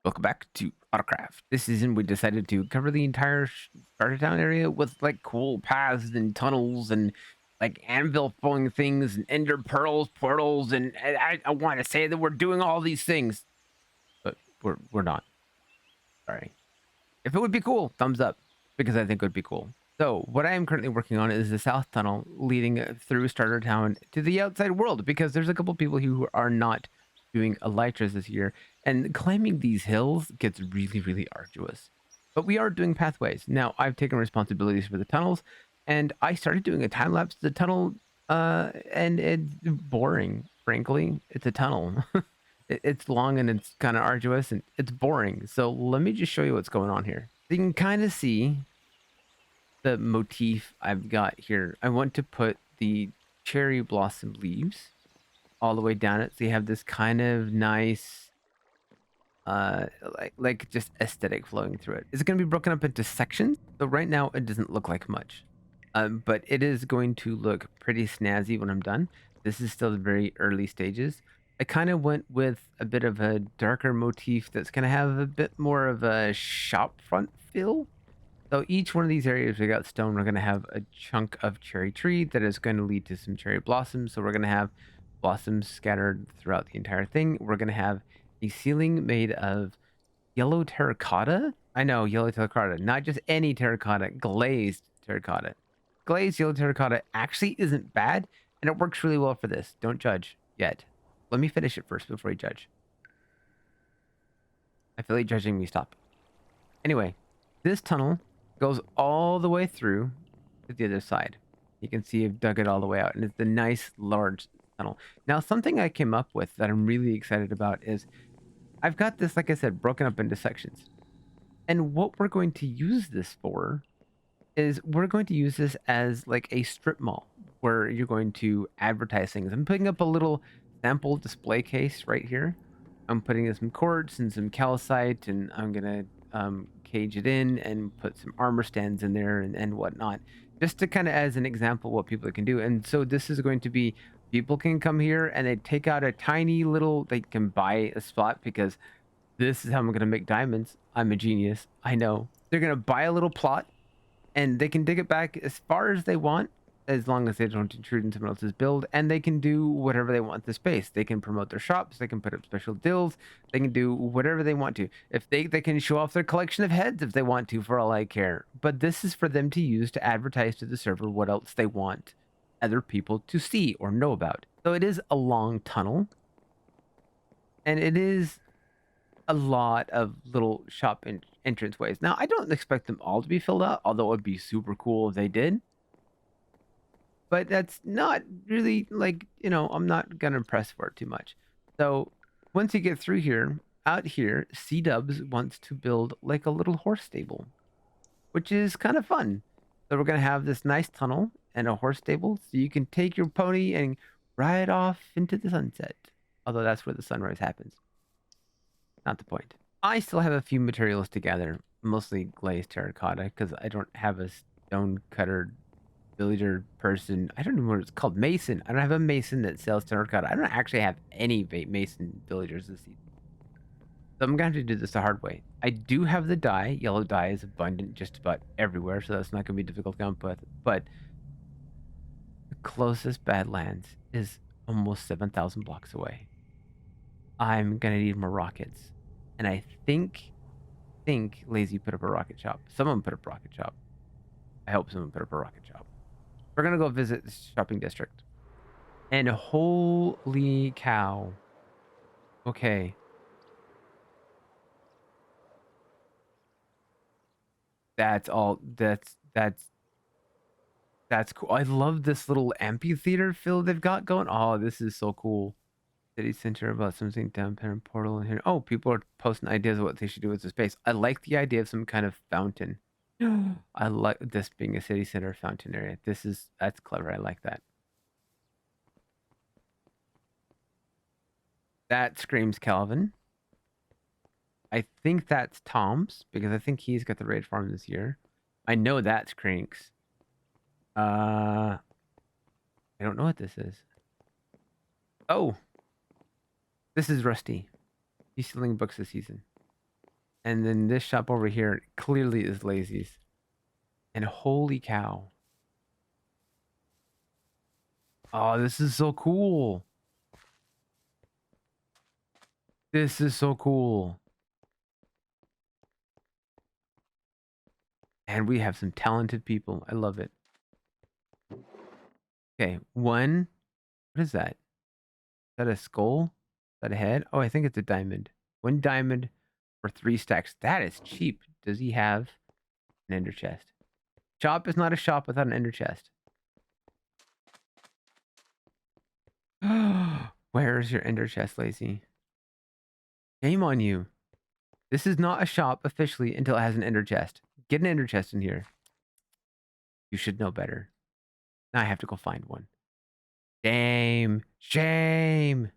Welcome back to Autocraft. This season, we decided to cover the entire Starter Town area with like cool paths and tunnels and like anvil throwing things and ender pearls, portals, and I want to say that we're doing all these things, but we're not. Sorry. If it would be cool, thumbs up, because I think it would be cool. So what I am currently working on is the south tunnel leading through Starter Town to the outside world, because there's a couple people who are not doing elytras this year, and climbing these hills gets really, really arduous. But we are doing pathways. Now, I've taken responsibilities for the tunnels, and I started doing a time-lapse of the tunnel, and it's boring, frankly. It's a tunnel. It's long and it's kind of arduous and it's boring. So let me just show you what's going on here. You can kind of see the motif I've got here. I want to put the cherry blossom leaves all the way down it, so you have this kind of nice like just aesthetic flowing through it. It's going to be broken up into sections, so right now it doesn't look like much, but it is going to look pretty snazzy when I'm done. This is still the very early stages. I kind of went with a bit of a darker motif that's going to have a bit more of a shop front feel. So each one of these areas we got stone, we're going to have a chunk of cherry tree that is going to lead to some cherry blossoms. So we're going to have blossoms scattered throughout the entire thing. We're going to have a ceiling made of yellow terracotta. I know, yellow terracotta, not just any terracotta, glazed terracotta. Glazed yellow terracotta actually isn't bad, and it works really well for this. Don't judge yet. Let me finish it first before you judge. I feel like judging me. Stop. Anyway, this tunnel goes all the way through to the other side. You can see I've dug it all the way out, and it's a nice large tunnel. Now, something I came up with that I'm really excited about is I've got this, like I said, broken up into sections. And what we're going to use this for is we're going to use this as like a strip mall where you're going to advertise things. I'm putting up a little sample display case right here. I'm putting in some quartz and some calcite, and I'm gonna cage it in and put some armor stands in there and whatnot, just to kind of as an example what people can do. And so this is going to be, people can come here and they take out a tiny little, they can buy a spot, because this is how I'm gonna make diamonds. I'm a genius, I know. They're gonna buy a little plot and they can dig it back as far as they want, as long as they don't intrude in someone else's build, and they can do whatever they want with the space. They can promote their shops, they can put up special deals, they can do whatever they want to. If they can show off their collection of heads if they want to, for all I care. But this is for them to use to advertise to the server what else they want other people to see or know about. So it is a long tunnel, and it is a lot of little shop entrance ways. Now, I don't expect them all to be filled out, although it would be super cool if they did. But that's not really, like, you know, I'm not gonna press for it too much. So once you get through here, out here, Seadubbs wants to build like a little horse stable, which is kind of fun. So we're gonna have this nice tunnel and a horse stable, so you can take your pony and ride off into the sunset. Although that's where the sunrise happens. Not the point. I still have a few materials to gather, mostly glazed terracotta, because I don't have a stone cutter villager person. I don't know what it's called. Mason. I don't have a mason that sells terracotta. I don't actually have any mason villagers this season. So I'm going to have to do this the hard way. I do have the dye. Yellow dye is abundant just about everywhere, so that's not going to be difficult to come up with. But the closest Badlands is almost 7,000 blocks away. I'm going to need more rockets. And I think Lazy put up a rocket shop. Someone put up a rocket shop. I hope someone put up a rocket shop. We're gonna go visit the shopping district. And holy cow. Okay. That's all. That's cool. I love this little amphitheater feel they've got going. Oh, this is so cool. City center about something downtown portal in here. Oh, people are posting ideas of what they should do with the space. I like the idea of some kind of fountain. I like this being a city center fountain area. That's clever. I like that. That screams Calvin. I think that's Tom's, because I think he's got the raid farm this year. I know that's Crink's. I don't know what this is. Oh, this is Rusty. He's selling books this season. And then this shop over here clearly is Lazy's. And holy cow. Oh, this is so cool. This is so cool. And we have some talented people. I love it. Okay, one. What is that? Is that a skull? Is that a head? Oh, I think it's a diamond. 1 diamond for 3 stacks. That is cheap. Does he have an ender chest? Shop is not a shop without an ender chest. Where's your ender chest, Lazy? Shame on you. This is not a shop officially until it has an ender chest. Get an ender chest in here. You should know better. Now I have to go find one. Shame. Shame.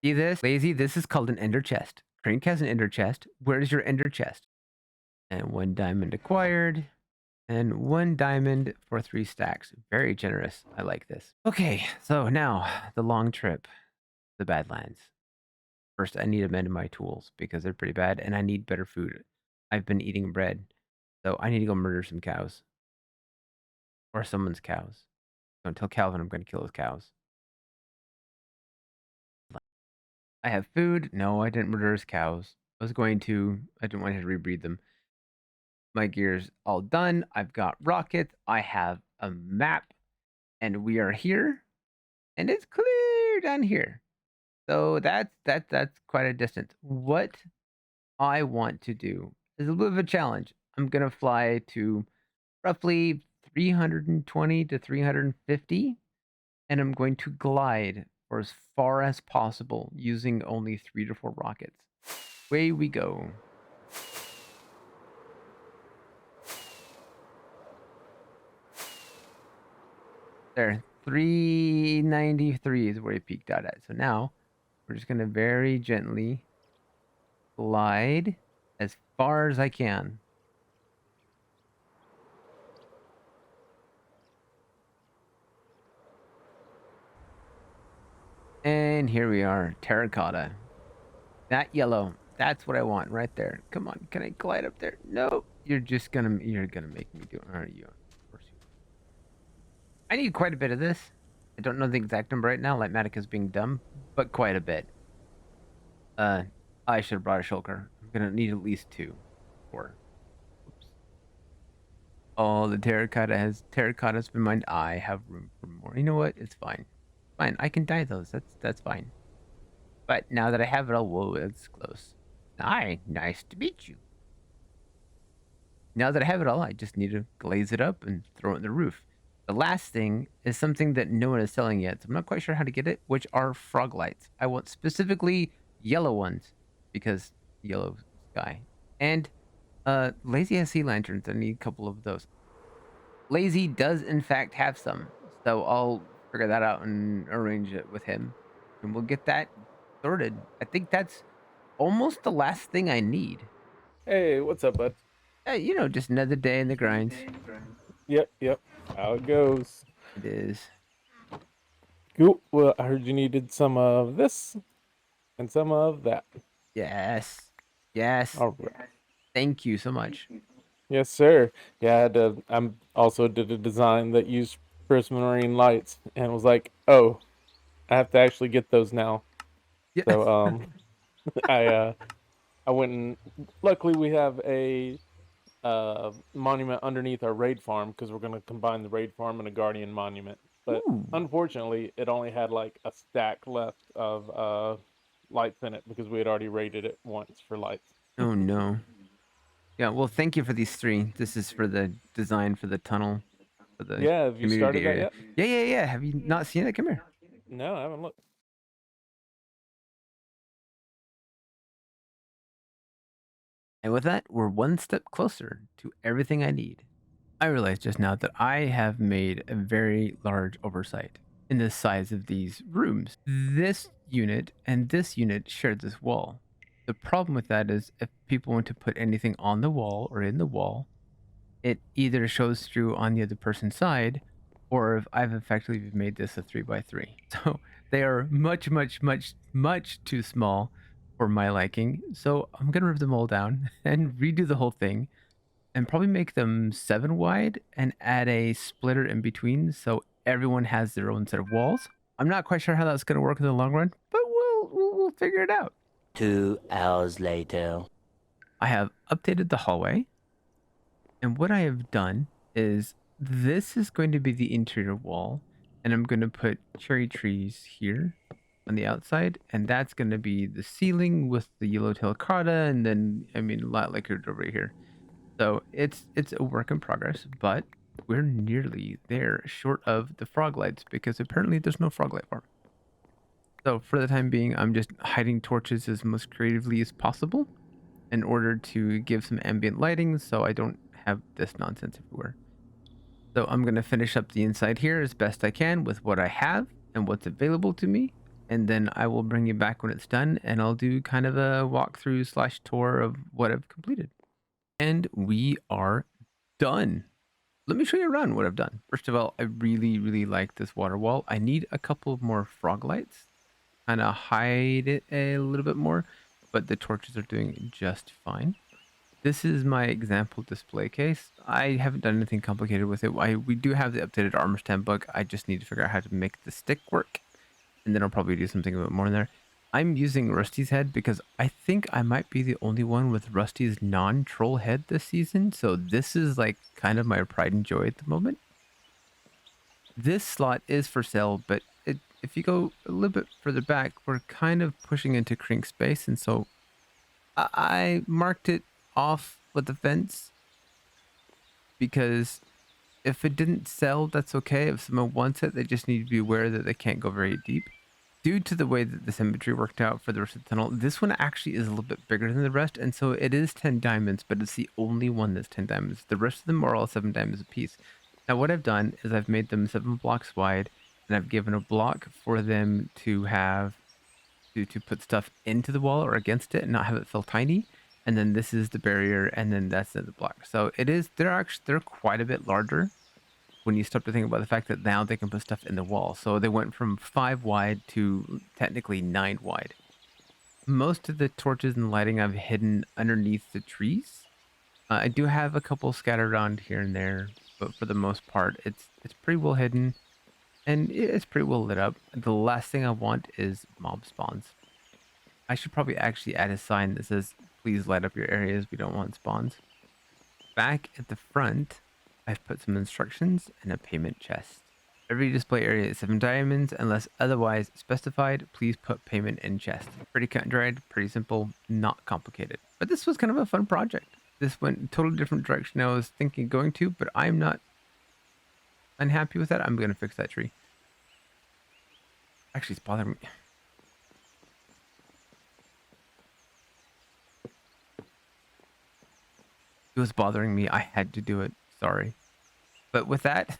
See this? Lazy, this is called an ender chest. Crink has an ender chest. Where's your ender chest? And 1 diamond acquired. And 1 diamond for 3 stacks. Very generous. I like this. Okay, so now the long trip. The Badlands. First, I need to mend my tools because they're pretty bad. And I need better food. I've been eating bread. So I need to go murder some cows. Or someone's cows. Don't tell Calvin I'm going to kill his cows. I have food. No, I didn't murder his cows. I was going to. I didn't want to rebreed them. My gear's all done. I've got rockets. I have a map. And we are here. And it's clear down here. So that's quite a distance. What I want to do is a little bit of a challenge. I'm going to fly to roughly 320 to 350. And I'm going to glide for as far as possible using only 3 to 4 rockets. Away we go. There, 393 is where he peaked out at. So now we're just going to very gently glide as far as I can. And here we are, terracotta. That yellow, that's what I want right there. Come on, can I glide up there? No, you're gonna make me do it, aren't you? Of course you. I need quite a bit of this. I don't know the exact number right now. Lightmatica's being dumb, but quite a bit. I should have brought a shulker. I'm gonna need at least 2, 4. Oops. Oh, the terracotta's been mined. I have room for more. You know what? It's fine. Fine, I can dye those. That's fine. But now that I have it all, whoa, it's close. Hi, nice to meet you. Now that I have it all, I just need to glaze it up and throw it in the roof. The last thing is something that no one is selling yet, so I'm not quite sure how to get it, which are frog lights. I want specifically yellow ones, because yellow sky. And Lazy has sea lanterns. I need a couple of those. Lazy does, in fact, have some, so I'll figure that out and arrange it with him, and we'll get that sorted. I think that's almost the last thing I need. Hey, what's up, bud? Hey, you know, just another day in the grinds. Yep. How it goes. It is. Cool. Well, I heard you needed some of this and some of that. Yes. All right. Thank you so much. Yes, sir. Yeah, I'm also did a design that used prismarine lights and was like, oh, I have to actually get those now. Yeah. So I went and luckily we have a monument underneath our raid farm because we're gonna combine the raid farm and a guardian monument. But unfortunately, it only had like a stack left of lights in it because we had already raided it once for lights. Oh no. Yeah, well, thank you for these 3. This is for the design for the tunnel. For the have you started area. that yet? Yeah. Have you not seen it? Come here. No, I haven't looked. And with that, we're one step closer to everything I need. I realized just now that I have made a very large oversight in the size of these rooms. This unit and this unit share this wall. The problem with that is if people want to put anything on the wall or in the wall, it either shows through on the other person's side, or if I've effectively made this a 3x3. So they are much too small for my liking. So I'm gonna rip them all down and redo the whole thing and probably make them 7 wide and add a splitter in between so everyone has their own set of walls. I'm not quite sure how that's gonna work in the long run, but we'll figure it out. 2 hours later. I have updated the hallway, and what I have done is this is going to be the interior wall, and I'm going to put cherry trees here on the outside, and that's going to be the ceiling with the yellowtail carda, and then I mean a lot like it over here. So it's a work in progress, but we're nearly there, short of the frog lights, because apparently there's no frog light farm. So for the time being, I'm just hiding torches as most creatively as possible in order to give some ambient lighting so I don't have this nonsense everywhere. So I'm going to finish up the inside here as best I can with what I have and what's available to me. And then I will bring you back when it's done and I'll do kind of a walkthrough / tour of what I've completed. And we are done. Let me show you around what I've done. First of all, I really like this water wall. I need a couple more frog lights, kind of hide it a little bit more, but the torches are doing just fine. This is my example display case. I haven't done anything complicated with it. We do have the updated armor stand book. I just need to figure out how to make the stick work, and then I'll probably do something a bit more in there. I'm using Rusty's head because I think I might be the only one with Rusty's non-troll head this season, so this is like kind of my pride and joy at the moment. This slot is for sale, but if you go a little bit further back, we're kind of pushing into Crink space, and so I marked it off with the fence because if it didn't sell, that's okay. If someone wants it, they just need to be aware that they can't go very deep. Due to the way that the symmetry worked out for the rest of the tunnel, this one actually is a little bit bigger than the rest, and so it is 10 diamonds, but it's the only one that's 10 diamonds. The rest of them are all 7 diamonds a piece. Now what I've done is I've made them 7 blocks wide, and I've given a block for them to have to put stuff into the wall or against it and not have it feel tiny. And then this is the barrier, and then that's the block. So they're quite a bit larger when you start to think about the fact that now they can put stuff in the wall. So they went from 5 wide to technically 9 wide. Most of the torches and lighting I've hidden underneath the trees. I do have a couple scattered around here and there, but for the most part, it's pretty well hidden. And it's pretty well lit up. The last thing I want is mob spawns. I should probably actually add a sign that says, please light up your areas. We don't want spawns. Back at the front, I've put some instructions and a payment chest. Every display area is 7 diamonds. Unless otherwise specified, please put payment in chest. Pretty cut and dried, pretty simple, not complicated. But this was kind of a fun project. This went a totally different direction I was thinking of going to, but I'm not unhappy with that. I'm going to fix that tree. Actually, it's bothering me. It was bothering me. I had to do it. Sorry. But with that,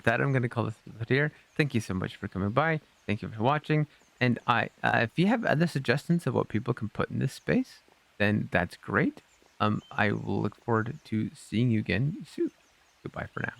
I'm going to call this episode here. Thank you so much for coming by. Thank you for watching. And if you have other suggestions of what people can put in this space, then that's great. I will look forward to seeing you again soon. Goodbye for now.